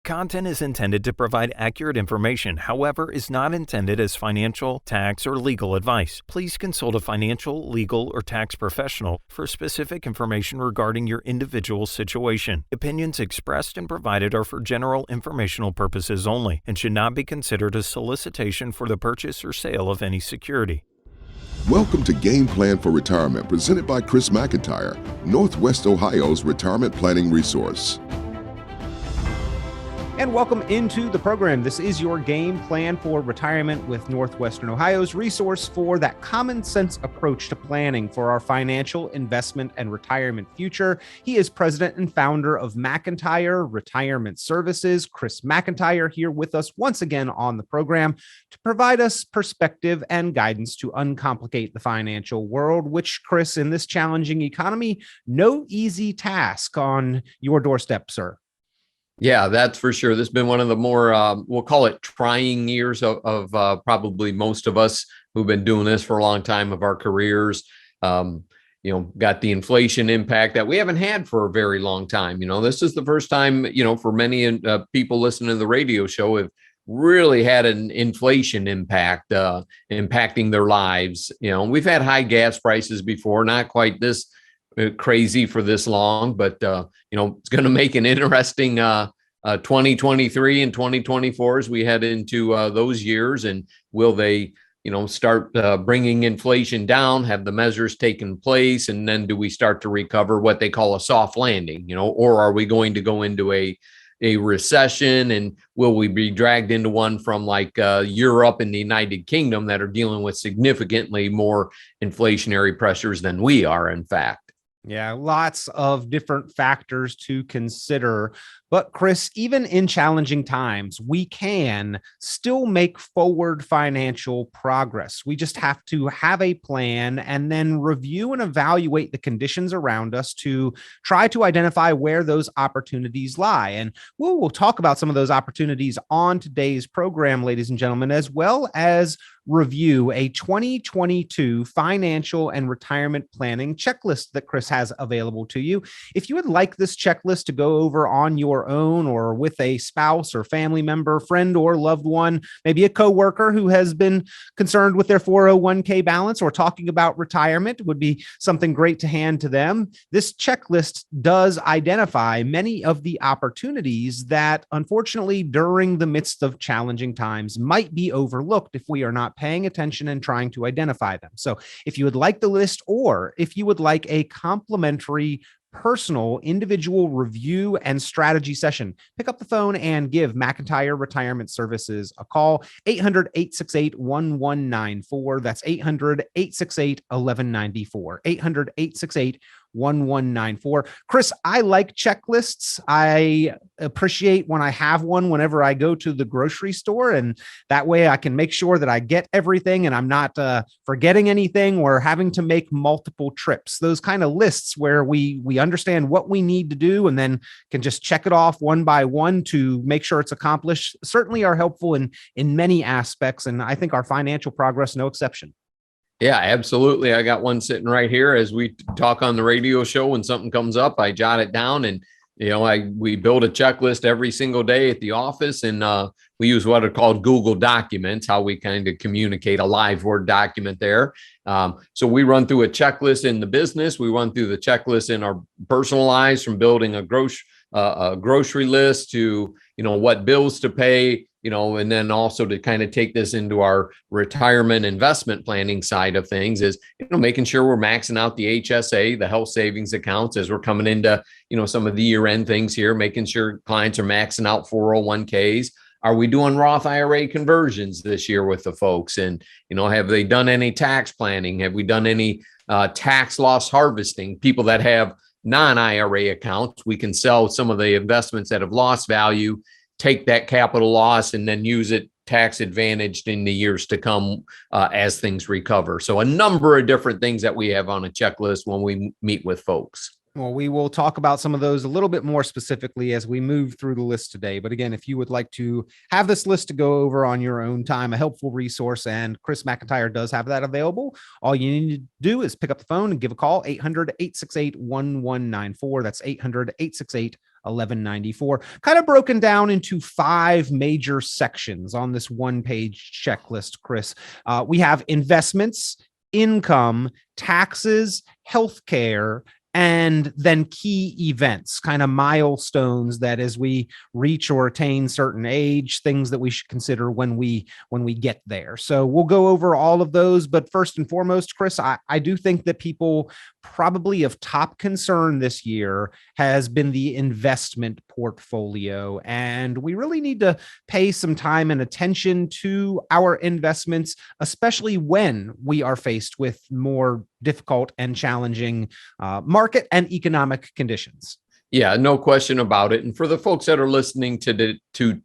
Content is intended to provide accurate information, however, is not intended as financial, tax, or legal advice. Please consult a financial, legal, or tax professional for specific information regarding your individual situation. Opinions expressed and provided are for general informational purposes only and should not be considered a solicitation for the purchase or sale of any security. Welcome to Game Plan for Retirement, presented by Chris Mcintire, Northwest Ohio's retirement planning resource. And welcome into the program. This is your Game Plan for Retirement with Northwestern Ohio's resource for that common sense approach to planning for our financial, investment, and retirement future. He is president and founder of Mcintire Retirement Services. Chris Mcintire here with us once again on the program to provide us perspective and guidance to uncomplicate the financial world, which, Chris, in this challenging economy, no easy task on your doorstep, sir. Yeah, that's for sure. This has been one of the more, we'll call it trying years of probably most of us who've been doing this for a long time of our careers. Got the inflation impact that we haven't had for a very long time. This is the first time, for many people listening to the radio show have really had an inflation impact, impacting their lives. We've had high gas prices before, not quite this crazy for this long, but it's going to make an interesting 2023 and 2024 as we head into those years. And will they start bringing inflation down, have the measures taken place, and then do we start to recover what they call a soft landing, or are we going to go into a recession, and will we be dragged into one from like Europe and the United Kingdom that are dealing with significantly more inflationary pressures than we are, in fact? Yeah, lots of different factors to consider. But Chris, even in challenging times, we can still make forward financial progress. We just have to have a plan and then review and evaluate the conditions around us to try to identify where those opportunities lie. And we'll talk about some of those opportunities on today's program, ladies and gentlemen, as well as review a 2022 financial and retirement planning checklist that Chris has available to you. If you would like this checklist to go over on your own or with a spouse or family member, friend or loved one, maybe a coworker who has been concerned with their 401k balance or talking about retirement, would be something great to hand to them. This checklist does identify many of the opportunities that, unfortunately, during the midst of challenging times might be overlooked if we are not paying attention and trying to identify them. So if you would like the list, or if you would like a complimentary personal individual review and strategy session, pick up the phone and give Mcintire Retirement Services a call. 800-868-1194. That's 800-868-1194. 800-868-1194. Chris, I like checklists. I appreciate when I have one whenever I go to the grocery store, and that way I can make sure that I get everything and I'm not forgetting anything or having to make multiple trips. Those kind of lists where we understand what we need to do and then can just check it off one by one to make sure it's accomplished certainly are helpful in many aspects. And I think our financial progress, no exception. Yeah, absolutely. I got one sitting right here as we talk on the radio show. When something comes up, I jot it down, and we build a checklist every single day at the office, and we use what are called Google Documents, how we kind of communicate a live Word document there. So we run through a checklist in the business. We run through the checklist in our personal lives, from building a grocery list to, what bills to pay, and then also to kind of take this into our retirement investment planning side of things is, making sure we're maxing out the HSA, the health savings accounts, as we're coming into, some of the year-end things here, making sure clients are maxing out 401ks. Are we doing Roth IRA conversions this year with the folks? And, have they done any tax planning? Have we done any tax loss harvesting? People that have non-IRA accounts, we can sell some of the investments that have lost value, take that capital loss, and then use it tax advantaged in the years to come as things recover. So a number of different things that we have on a checklist when we meet with folks. Well, we will talk about some of those a little bit more specifically as we move through the list today. But again, if you would like to have this list to go over on your own time, a helpful resource, and Chris Mcintire does have that available, all you need to do is pick up the phone and give a call, 800-868-1194. That's 800-868-1194. EP1194, kind of broken down into 5 major sections on this one-page checklist, Chris. We have investments, income, taxes, healthcare, and then key events, kind of milestones that as we reach or attain certain age, things that we should consider when we get there. So we'll go over all of those. But first and foremost, Chris, I do think that people probably of top concern this year has been the investment portfolio. And we really need to pay some time and attention to our investments, especially when we are faced with more difficult and challenging market and economic conditions. Yeah, no question about it. And for the folks that are listening to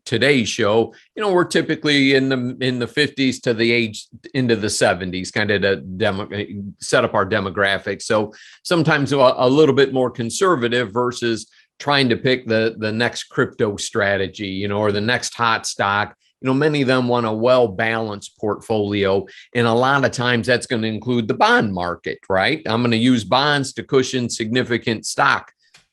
today's show, we're typically in the 50s to the age into the 70s, kind of to set up our demographics. So sometimes a little bit more conservative versus trying to pick the next crypto strategy, or the next hot stock. Many of them want a well-balanced portfolio. And a lot of times that's going to include the bond market, right? I'm going to use bonds to cushion significant stock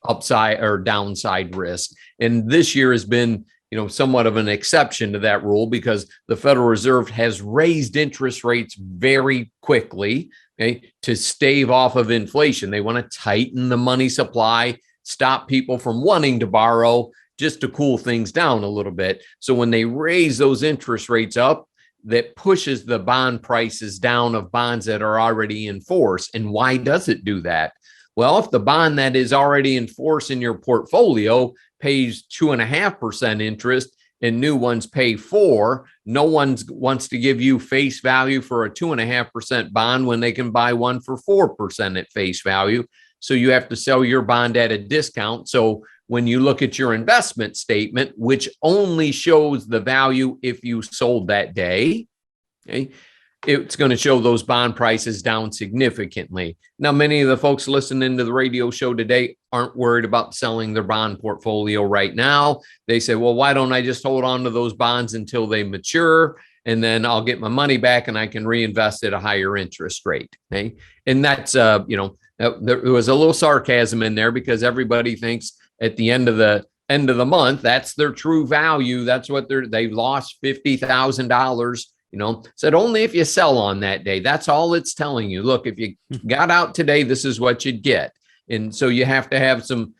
upside or downside risk. And this year has been, somewhat of an exception to that rule because the Federal Reserve has raised interest rates very quickly, to stave off of inflation. They want to tighten the money supply, stop people from wanting to borrow, just to cool things down a little bit. So when they raise those interest rates up, that pushes the bond prices down of bonds that are already in force. And why does it do that? Well, if the bond that is already in force in your portfolio pays 2.5% interest and new ones pay 4%, no one wants to give you face value for a 2.5% bond when they can buy one for 4% at face value. So you have to sell your bond at a discount. So when you look at your investment statement, which only shows the value if you sold that day, it's going to show those bond prices down significantly. Now, many of the folks listening to the radio show today aren't worried about selling their bond portfolio right now. They say, well, why don't I just hold on to those bonds until they mature? And then I'll get my money back and I can reinvest at a higher interest rate. And that's, there was a little sarcasm in there because everybody thinks at the end of the month, that's their true value. That's what they've lost $50,000. Said only if you sell on that day. That's all it's telling you. Look, if you got out today, this is what you'd get. And so you have to have some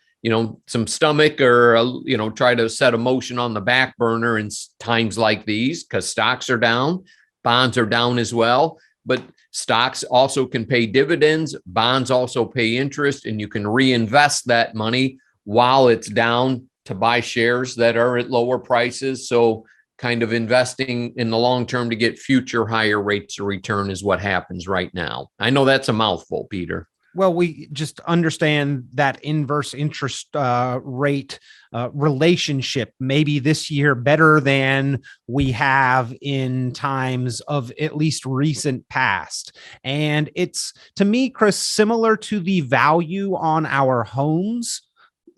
stomach or, try to set emotion on the back burner in times like these because stocks are down, bonds are down as well. But stocks also can pay dividends. Bonds also pay interest, and you can reinvest that money while it's down to buy shares that are at lower prices. So kind of investing in the long term to get future higher rates of return is what happens right now. I know that's a mouthful, Peter. Well, we just understand that inverse interest rate relationship maybe this year better than we have in times of at least recent past. And it's, to me, Chris, similar to the value on our homes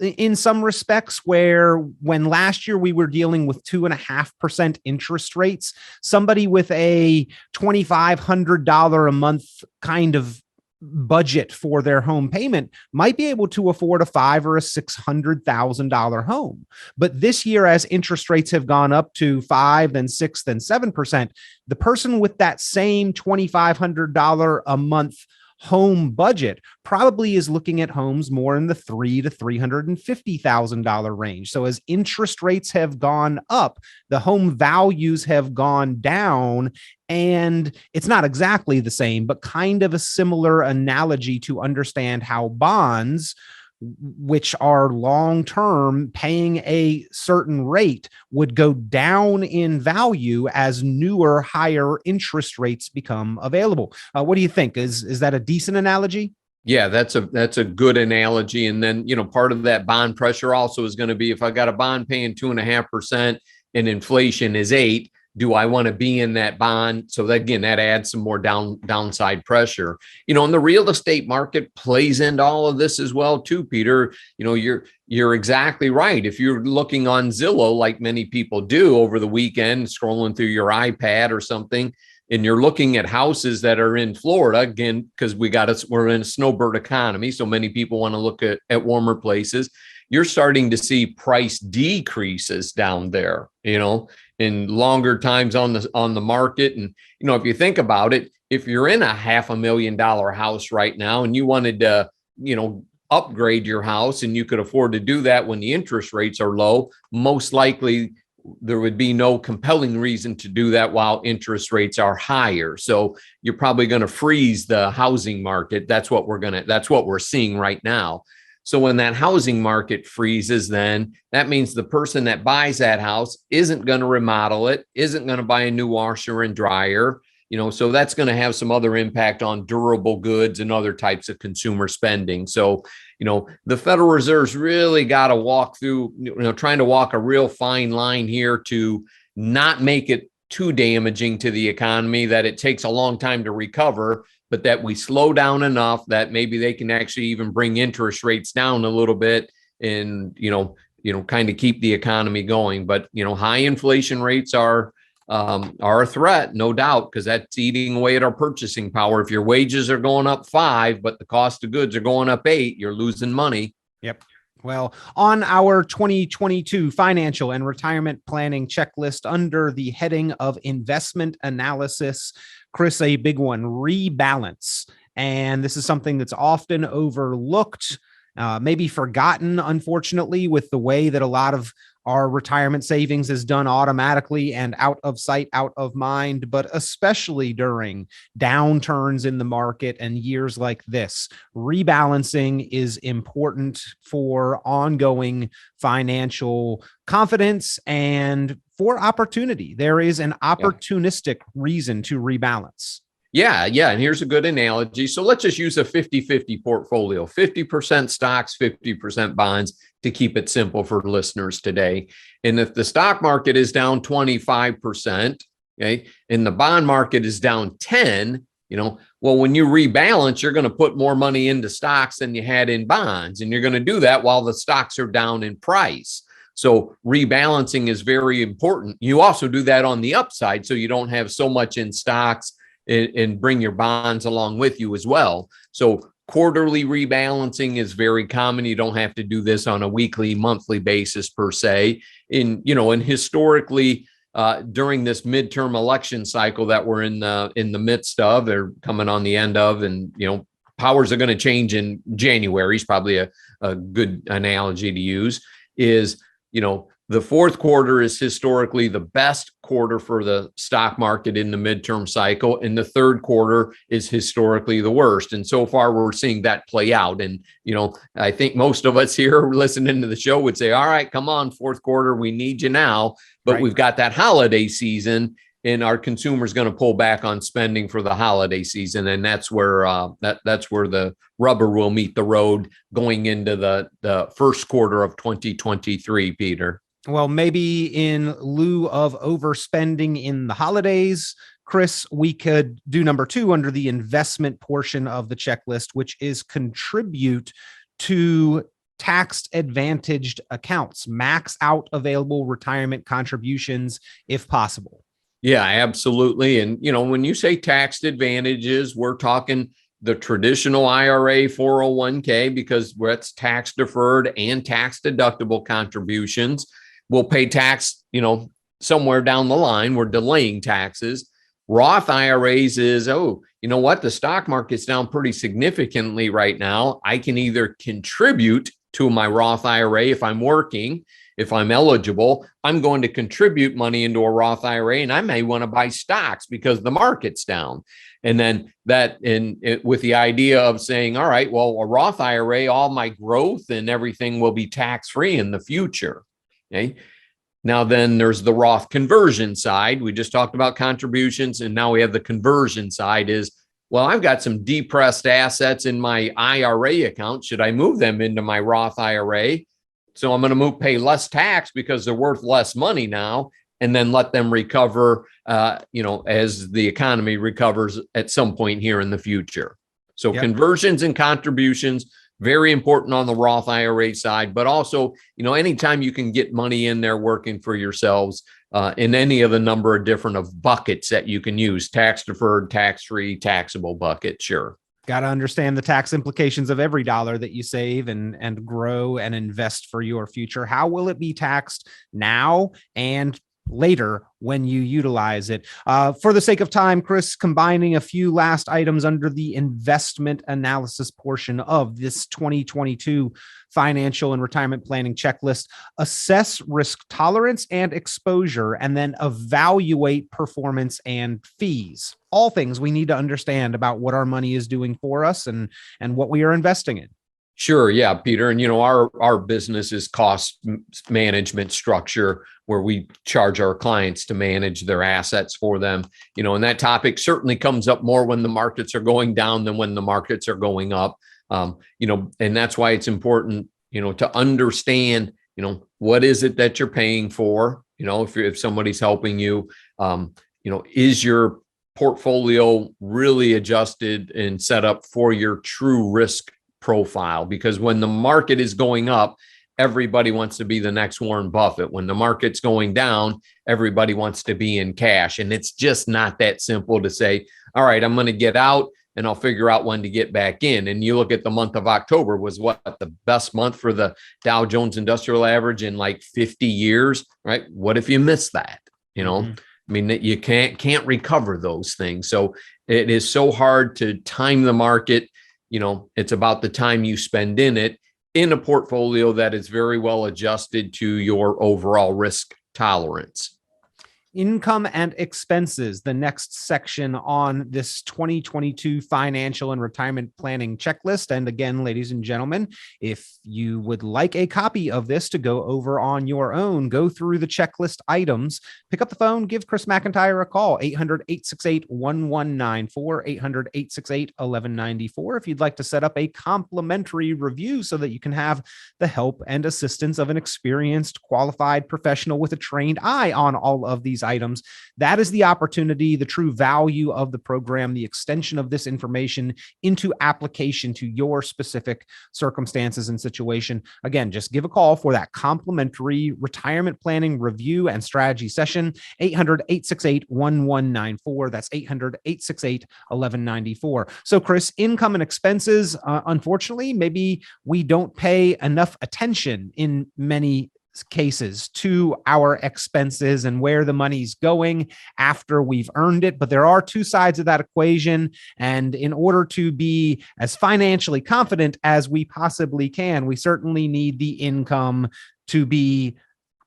in some respects, where when last year we were dealing with 2.5% interest rates, somebody with a $2,500 a month kind of budget for their home payment might be able to afford a $500,000 or a $600,000 home. But this year, as interest rates have gone up to 5%, then 6%, then 7%, the person with that same $2,500 a month home budget probably is looking at homes more in the $300,000 to $350,000 range. So as interest rates have gone up, the home values have gone down. And it's not exactly the same, but kind of a similar analogy to understand how bonds, which are long-term, paying a certain rate, would go down in value as newer, higher interest rates become available. What do you think? Is that a decent analogy? Yeah, that's a good analogy. And then, part of that bond pressure also is going to be if I got a bond paying 2.5% and inflation is 8%, do I want to be in that bond? So that, again, that adds some more downside pressure. And the real estate market plays into all of this as well too, Peter. You're exactly right. If you're looking on Zillow, like many people do over the weekend, scrolling through your iPad or something, and you're looking at houses that are in Florida, again, because we're in a snowbird economy, so many people want to look at warmer places. you're starting to see price decreases down there, in longer times on the market. And, if you think about it, if you're in a $500,000 house right now and you wanted to, upgrade your house and you could afford to do that when the interest rates are low, most likely there would be no compelling reason to do that while interest rates are higher. So you're probably going to freeze the housing market. That's what we're seeing right now. So when that housing market freezes, then that means the person that buys that house isn't going to remodel it, isn't going to buy a new washer and dryer. So that's going to have some other impact on durable goods and other types of consumer spending. So, the Federal Reserve's really got to walk through, trying to walk a real fine line here to not make it too damaging to the economy, that it takes a long time to recover, but that we slow down enough that maybe they can actually even bring interest rates down a little bit and, kind of keep the economy going. But, high inflation rates are a threat, no doubt, because that's eating away at our purchasing power. If your wages are going up 5, but the cost of goods are going up 8, you're losing money. Yep. Well, on our 2022 financial and retirement planning checklist under the heading of investment analysis, Chris, a big one, rebalance. And this is something that's often overlooked, maybe forgotten, unfortunately, with the way that a lot of our retirement savings is done automatically and out of sight, out of mind, but especially during downturns in the market and years like this, rebalancing is important for ongoing financial confidence and for opportunity. There is an opportunistic reason to rebalance. Yeah. And here's a good analogy. So let's just use a 50-50 portfolio, 50% stocks, 50% bonds, to keep it simple for listeners today. And if the stock market is down 25%, okay, and the bond market is down 10, when you rebalance, you're going to put more money into stocks than you had in bonds. And you're going to do that while the stocks are down in price. So rebalancing is very important. You also do that on the upside, so you don't have so much in stocks and bring your bonds along with you as well. So quarterly rebalancing is very common. You don't have to do this on a weekly, monthly basis per se. And historically, during this midterm election cycle that we're in the midst of, or coming on the end of, and powers are going to change in January is probably a good analogy to use. Is the fourth quarter is historically the best quarter for the stock market in the midterm cycle, and the third quarter is historically the worst. And so far, we're seeing that play out. And, I think most of us here listening to the show would say, all right, come on, fourth quarter, we need you now. But right, we've got that holiday season, and our consumers going to pull back on spending for the holiday season. And that's where that's where the rubber will meet the road going into the first quarter of 2023, Peter. Well, maybe in lieu of overspending in the holidays, Chris, we could do number 2 under the investment portion of the checklist, which is contribute to tax advantaged accounts, max out available retirement contributions if possible. Yeah, absolutely. And, when you say tax advantages, we're talking the traditional IRA 401k, because that's tax deferred and tax deductible contributions. We'll pay tax, somewhere down the line. We're delaying taxes. Roth IRAs is, the stock market's down pretty significantly right now. I can either contribute to my Roth IRA if I'm working. If I'm eligible, I'm going to contribute money into a Roth IRA, and I may want to buy stocks because the market's down. And then with the idea of saying, all right, well, a Roth IRA, all my growth and everything will be tax-free in the future. Okay. Now, then there's the Roth conversion side. We just talked about contributions, and now we have the conversion side is, well, I've got some depressed assets in my IRA account. Should I move them into my Roth IRA? So I'm going to pay less tax because they're worth less money now, and then let them recover, as the economy recovers at some point here in the future. So conversions and contributions, very important on the Roth IRA side, but also, anytime you can get money in there working for yourselves in any of the number of different buckets that you can use, tax deferred, tax free, taxable bucket. Sure. Got to understand the tax implications of every dollar that you save and grow and invest for your future. How will it be taxed now and later when you utilize it? For the sake of time, Chris, combining a few last items under the investment analysis portion of this 2022 financial and retirement planning checklist: assess risk tolerance and exposure, and then evaluate performance and fees. All things we need to understand about what our money is doing for us and what we are investing in. Sure. Yeah, Peter. And, our business is cost management structure where we charge our clients to manage their assets for them. And that topic certainly comes up more when the markets are going down than when the markets are going up. And that's why it's important, to understand, what is it that you're paying for? If somebody's helping you, is your portfolio really adjusted and set up for your true risk profile? Because when the market is going up, everybody wants to be the next Warren Buffett. When the market's going down, everybody wants to be in cash. And it's just not that simple to say, all right, I'm going to get out and I'll figure out when to get back in. And you look at the month of October was what the best month for the Dow Jones Industrial Average in like 50 years, right? What if you miss that? I mean, you can't recover those things. So it is so hard to time the market. It's about the time you spend in it in a portfolio that is very well adjusted to your overall risk tolerance. Income and expenses, the next section on this 2022 financial and retirement planning checklist. And again, ladies and gentlemen, if you would like a copy of this to go over on your own, go through the checklist items, pick up the phone, give Chris Mcintire a call, 800-868-1194, 800-868-1194. If you'd like to set up a complimentary review so that you can have the help and assistance of an experienced, qualified professional with a trained eye on all of these items, that is the opportunity, the true value of the program, the extension of this information into application to your specific circumstances and situation. Again, just give a call for that complimentary retirement planning review and strategy session, 800-868-1194. That's 800-868-1194. So Chris, income and expenses, unfortunately, maybe we don't pay enough attention in many cases to our expenses and where the money's going after we've earned it. But there are two sides of that equation. And in order to be as financially confident as we possibly can, we certainly need the income to be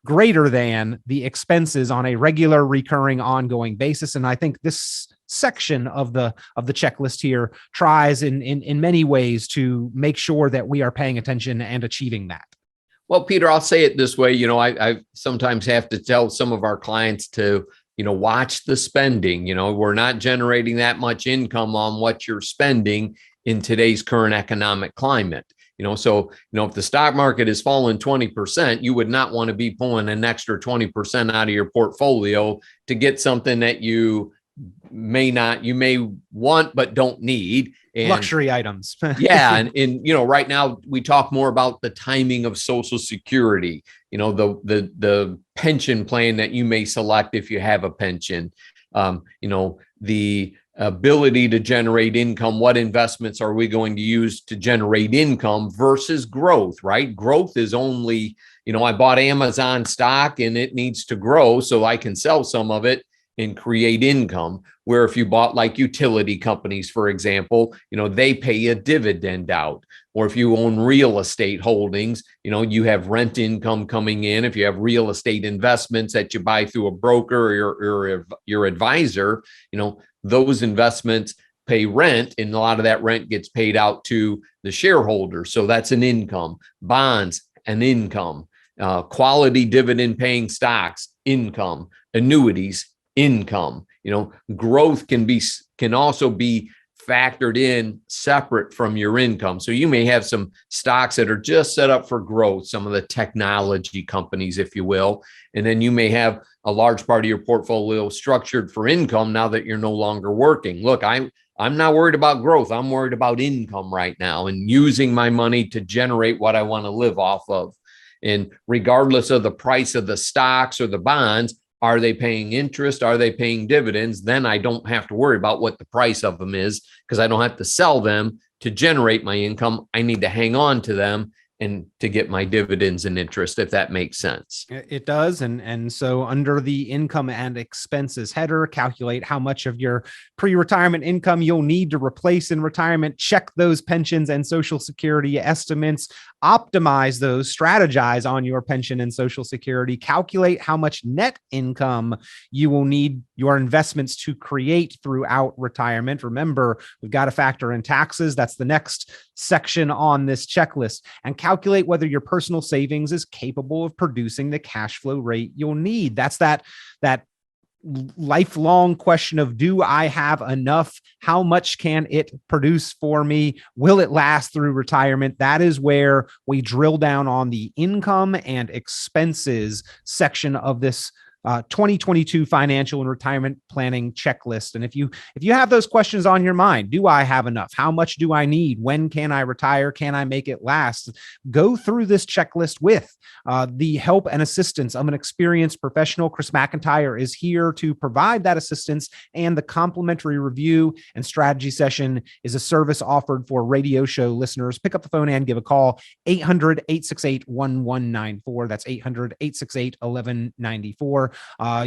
greater than the expenses on a regular, recurring, ongoing basis. And I think this section of the checklist here tries in many ways to make sure that we are paying attention and achieving that. Well, Peter, I'll say it this way. I sometimes have to tell some of our clients to, watch the spending. We're not generating that much income on what you're spending in today's current economic climate. So if the stock market has fallen 20%, you would not want to be pulling an extra 20% out of your portfolio to get something that you may want, but don't need. And luxury items. Yeah. And right now we talk more about the timing of Social Security, the pension plan that you may select if you have a pension, the ability to generate income. What investments are we going to use to generate income versus growth, right? Growth is only, I bought Amazon stock and it needs to grow so I can sell some of it and create income. Where if you bought like utility companies, for example, they pay a dividend out. Or if you own real estate holdings, you have rent income coming in. If you have real estate investments that you buy through a broker or your advisor, those investments pay rent, and a lot of that rent gets paid out to the shareholder. So that's an income. Bonds, an income. Quality dividend paying stocks, income. Annuities, income. Growth can also be factored in separate from your income. So you may have some stocks that are just set up for growth, some of the technology companies, if you will, and then you may have a large part of your portfolio structured for income now that you're no longer working. Look, I'm not worried about growth. I'm worried about income right now and using my money to generate what I want to live off of. And regardless of the price of the stocks or the bonds, Are they paying interest? Are they paying dividends? Then I don't have to worry about what the price of them is, because I don't have to sell them to generate my income. I need to hang on to them and to get my dividends and interest, if that makes sense. It does. And so under the income and expenses header, calculate how much of your pre-retirement income you'll need to replace in retirement, check those pensions and Social Security estimates, optimize those, strategize on your pension and Social Security, calculate how much net income you will need your investments to create throughout retirement. Remember, we've got to factor in taxes. That's the next section on this checklist. And calculate whether your personal savings is capable of producing the cash flow rate you'll need. That's that lifelong question of, do I have enough? How much can it produce for me? Will it last through retirement? That is where we drill down on the income and expenses section of this 2022 financial and retirement planning checklist. And if you have those questions on your mind, do I have enough? How much do I need? When can I retire? Can I make it last? Go through this checklist with the help and assistance of an experienced professional. Chris Mcintire is here to provide that assistance, and the complimentary review and strategy session is a service offered for radio show listeners. Pick up the phone and give a call, 800-868-1194. That's 800-868-1194.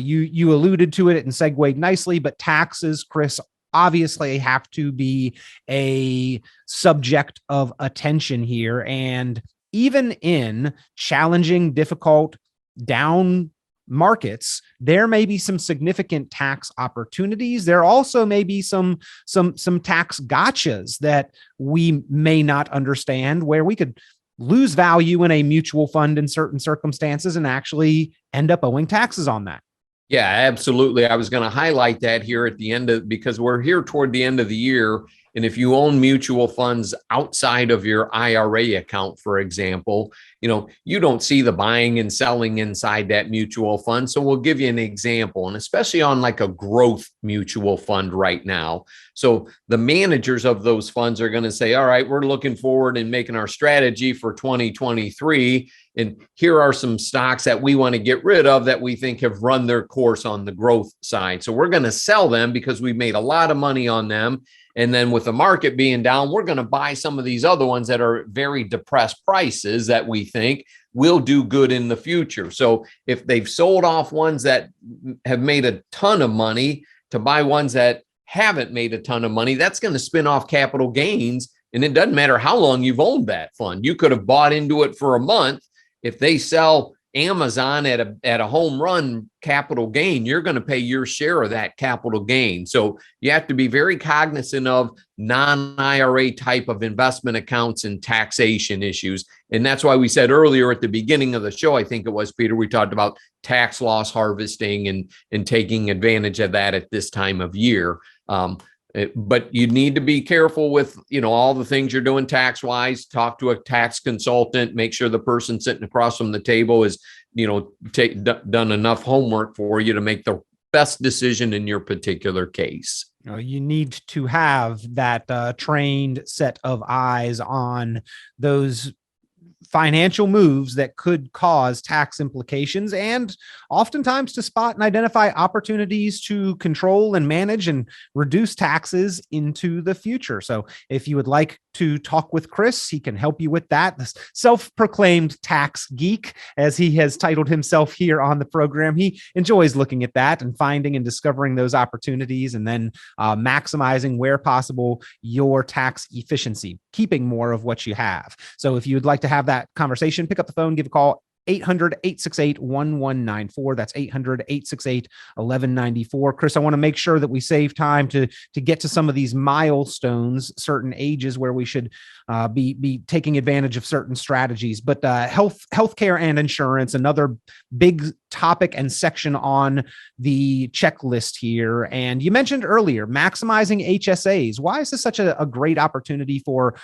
You alluded to it and segued nicely, but taxes, Chris, obviously have to be a subject of attention here. And even in challenging, difficult, down markets, there may be some significant tax opportunities. There also may be some tax gotchas that we may not understand, where we could lose value in a mutual fund in certain circumstances and actually end up owing taxes on that. Yeah, absolutely. I was going to highlight that here at the end because we're here toward the end of the year. And if you own mutual funds outside of your IRA account, for example, you don't see the buying and selling inside that mutual fund. So we'll give you an example, and especially on like a growth mutual fund right now. So the managers of those funds are going to say, all right, we're looking forward and making our strategy for 2023. And here are some stocks that we want to get rid of that we think have run their course on the growth side. So we're going to sell them because we made a lot of money on them. And then with the market being down, we're going to buy some of these other ones that are very depressed prices that we think will do good in the future. So if they've sold off ones that have made a ton of money to buy ones that haven't made a ton of money, that's going to spin off capital gains. And it doesn't matter how long you've owned that fund. You could have bought into it for a month. If they sell Amazon at a home run capital gain, you're going to pay your share of that capital gain. So you have to be very cognizant of non-IRA type of investment accounts and taxation issues. And that's why we said earlier at the beginning of the show, I think it was, Peter, we talked about tax loss harvesting and taking advantage of that at this time of year. But you need to be careful with, all the things you're doing tax wise. Talk to a tax consultant, make sure the person sitting across from the table is, done enough homework for you to make the best decision in your particular case. You need to have that trained set of eyes on those financial moves that could cause tax implications, and oftentimes to spot and identify opportunities to control and manage and reduce taxes into the future. So if you would like to talk with Chris, he can help you with that. The self-proclaimed tax geek, as he has titled himself here on the program, he enjoys looking at that and finding and discovering those opportunities, and then maximizing where possible your tax efficiency, keeping more of what you have. So if you would like to have that conversation, pick up the phone, give a call, 800-868-1194. That's 800-868-1194. Chris, I want to make sure that we save time to get to some of these milestones, certain ages where we should be taking advantage of certain strategies. But healthcare and insurance, another big topic and section on the checklist here. And you mentioned earlier, maximizing HSAs. Why is this such a great opportunity for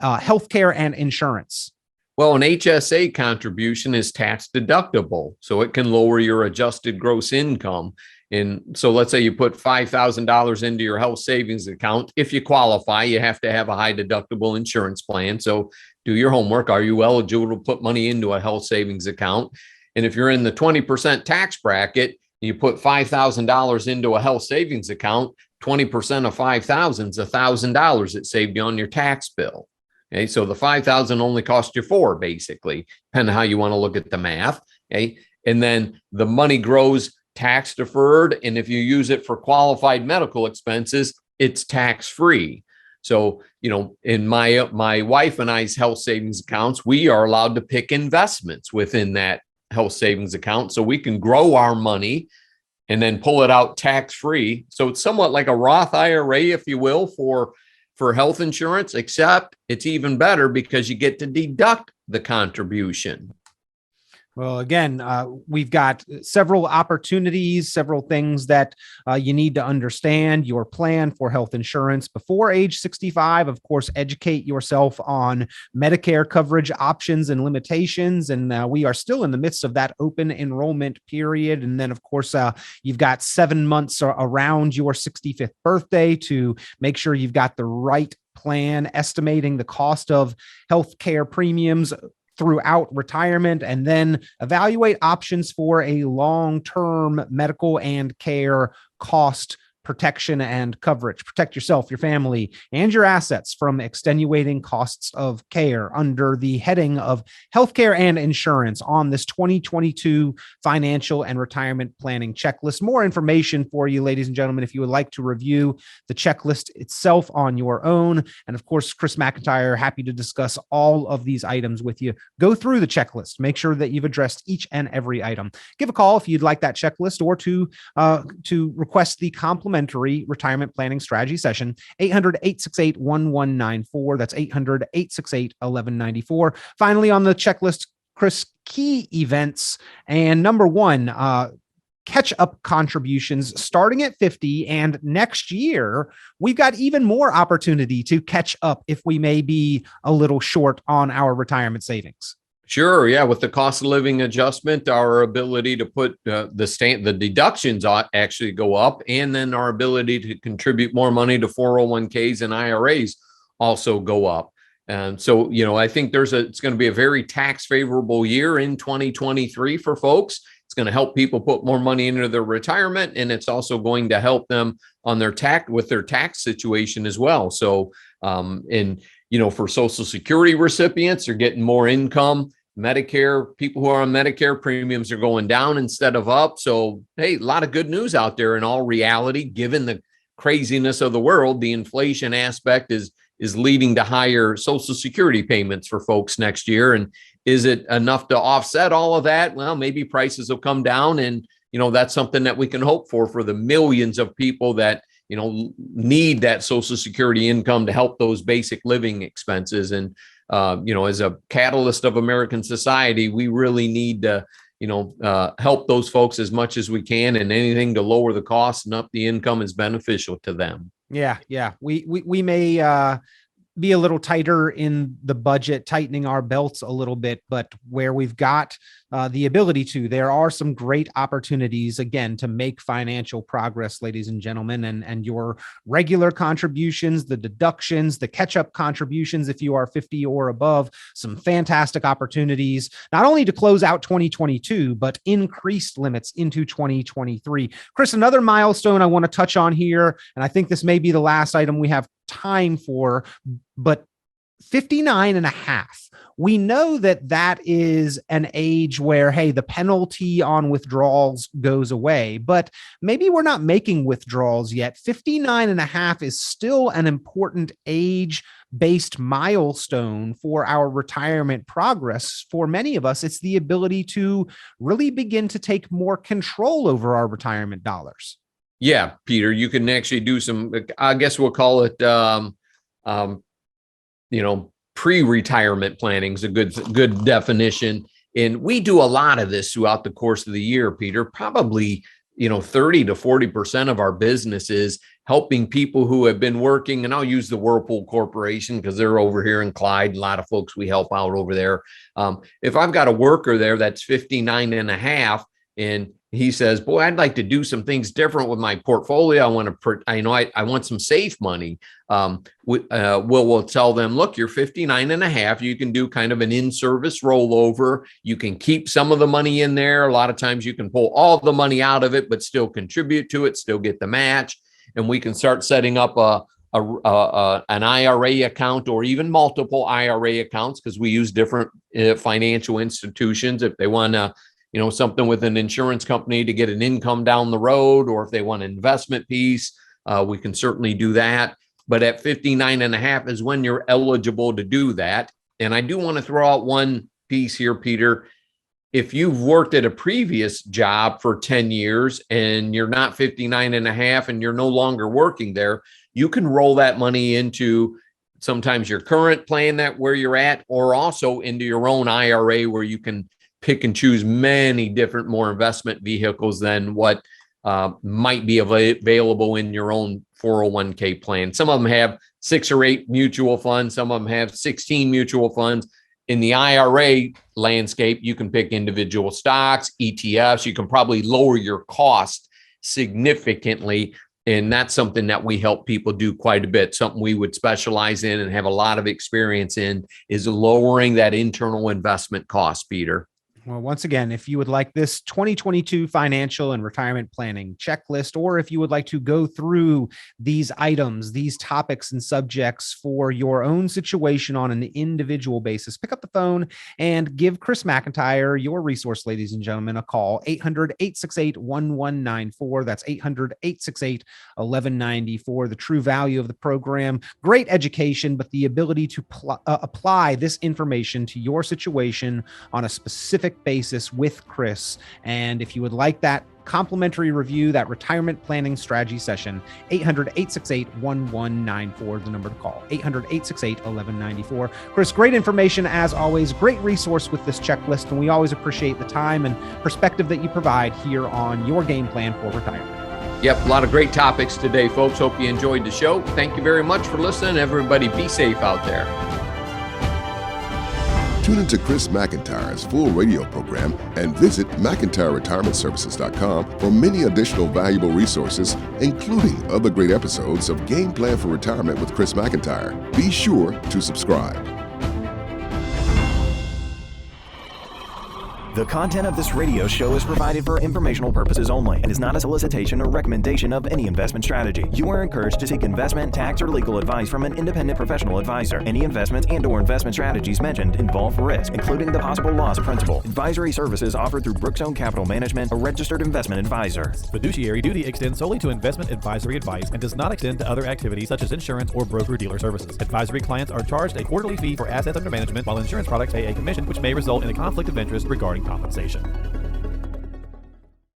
healthcare and insurance? Well, an HSA contribution is tax deductible, so it can lower your adjusted gross income. And so let's say you put $5,000 into your health savings account. If you qualify, you have to have a high deductible insurance plan. So do your homework. Are you eligible to put money into a health savings account? And if you're in the 20% tax bracket, You put $5,000 into a health savings account, 20% of 5,000 is $1,000 it saved you on your tax bill. Okay, so the 5,000 only cost you 4, basically, depending on how you want to look at the math. Okay, and then the money grows tax deferred, and if you use it for qualified medical expenses, it's tax free. So, in my wife and I's health savings accounts, we are allowed to pick investments within that health savings account, so we can grow our money and then pull it out tax free. So it's somewhat like a Roth IRA, if you will, for health insurance, except it's even better because you get to deduct the contribution. Well, again, we've got several opportunities, several things that you need to understand. Your plan for health insurance before age 65. Of course, educate yourself on Medicare coverage options and limitations. And we are still in the midst of that open enrollment period. And then, of course, you've got 7 months around your 65th birthday to make sure you've got the right plan, estimating the cost of healthcare premiums throughout retirement, and then evaluate options for a long-term medical and care cost protection and coverage. Protect yourself, your family, and your assets from extenuating costs of care under the heading of healthcare and insurance on this 2022 financial and retirement planning checklist. More information for you, ladies and gentlemen, if you would like to review the checklist itself on your own. And of course, Chris Mcintire, happy to discuss all of these items with you. Go through the checklist, make sure that you've addressed each and every item. Give a call if you'd like that checklist, or to request the complimentary retirement planning strategy session. 800-868-1194. That's 800-868-1194. Finally, on the checklist, Chris, key events. And number one, catch-up contributions starting at 50. And next year, we've got even more opportunity to catch up if we may be a little short on our retirement savings. Sure. Yeah. With the cost of living adjustment, our ability to put the deductions actually go up, and then our ability to contribute more money to 401ks and IRAs also go up. And so, I think it's going to be a very tax favorable year in 2023 for folks. It's going to help people put more money into their retirement, and it's also going to help them on their tax situation as well. So, for Social Security recipients, they're getting more income. Medicare, people who are on Medicare, premiums are going down instead of up. So, hey, a lot of good news out there in all reality, given the craziness of the world. The inflation aspect is leading to higher Social Security payments for folks next year. And is it enough to offset all of that? Well, maybe prices will come down, and, that's something that we can hope for the millions of people that, need that Social Security income to help those basic living expenses. And, as a catalyst of American society, we really need to, help those folks as much as we can, and anything to lower the cost and up the income is beneficial to them. Yeah. We may be a little tighter in the budget, tightening our belts a little bit, but where we've got the ability to, there are some great opportunities, again, to make financial progress, ladies and gentlemen, and your regular contributions, the deductions, the catch-up contributions, if you are 50 or above, some fantastic opportunities, not only to close out 2022, but increased limits into 2023. Chris, another milestone I want to touch on here, and I think this may be the last item we have time for, but 59 and a half. We know that is an age where, hey, the penalty on withdrawals goes away, but maybe we're not making withdrawals yet. 59 and a half is still an important age-based milestone for our retirement progress. For many of us, it's the ability to really begin to take more control over our retirement dollars. Yeah, Peter, you can actually do some, I guess we'll call it, pre-retirement planning is a good definition. And we do a lot of this throughout the course of the year, Peter. Probably, 30 to 40% of our business is helping people who have been working, and I'll use the Whirlpool Corporation because they're over here in Clyde. A lot of folks we help out over there. If I've got a worker there that's 59 and a half, and he says, boy, I'd like to do some things different with my portfolio. I want some safe money. We'll tell them, look, you're 59 and a half. You can do kind of an in-service rollover. You can keep some of the money in there. A lot of times you can pull all the money out of it, but still contribute to it, still get the match. And we can start setting up an IRA account or even multiple IRA accounts, because we use different financial institutions. If they want to, something with an insurance company to get an income down the road, or if they want an investment piece, we can certainly do that. But at 59 and a half is when you're eligible to do that. And I do want to throw out one piece here, Peter. If you've worked at a previous job for 10 years and you're not 59 and a half and you're no longer working there, you can roll that money into sometimes your current plan that where you're at, or also into your own IRA, where you can pick and choose many different more investment vehicles than what might be available in your own 401k plan. Some of them have 6 or 8 mutual funds. Some of them have 16 mutual funds. In the IRA landscape, you can pick individual stocks, ETFs. You can probably lower your cost significantly. And that's something that we help people do quite a bit. Something we would specialize in and have a lot of experience in is lowering that internal investment cost, Peter. Well, once again, if you would like this 2022 financial and retirement planning checklist, or if you would like to go through these items, these topics and subjects for your own situation on an individual basis, pick up the phone and give Chris Mcintire, your resource, ladies and gentlemen, a call. 800-868-1194. That's 800-868-1194. The true value of the program, great education, but the ability to apply this information to your situation on a specific basis with Chris. And if you would like that complimentary review, that retirement planning strategy session, 800-868-1194, the number to call, 800-868-1194. Chris, great information as always, great resource with this checklist, and we always appreciate the time and perspective that you provide here on your game plan for retirement. Yep, a lot of great topics today, folks. Hope you enjoyed the show. Thank you very much for listening. Everybody be safe out there. Tune into Chris Mcintire's full radio program and visit McIntireRetirementServices.com for many additional valuable resources, including other great episodes of Game Plan for Retirement with Chris Mcintire. Be sure to subscribe. The content of this radio show is provided for informational purposes only and is not a solicitation or recommendation of any investment strategy. You are encouraged to seek investment, tax, or legal advice from an independent professional advisor. Any investments and/or investment strategies mentioned involve risk, including the possible loss of principal. Advisory services offered through Brookstone Capital Management, a registered investment advisor. Fiduciary duty extends solely to investment advisory advice and does not extend to other activities such as insurance or broker-dealer services. Advisory clients are charged a quarterly fee for assets under management, while insurance products pay a commission, which may result in a conflict of interest regarding compensation.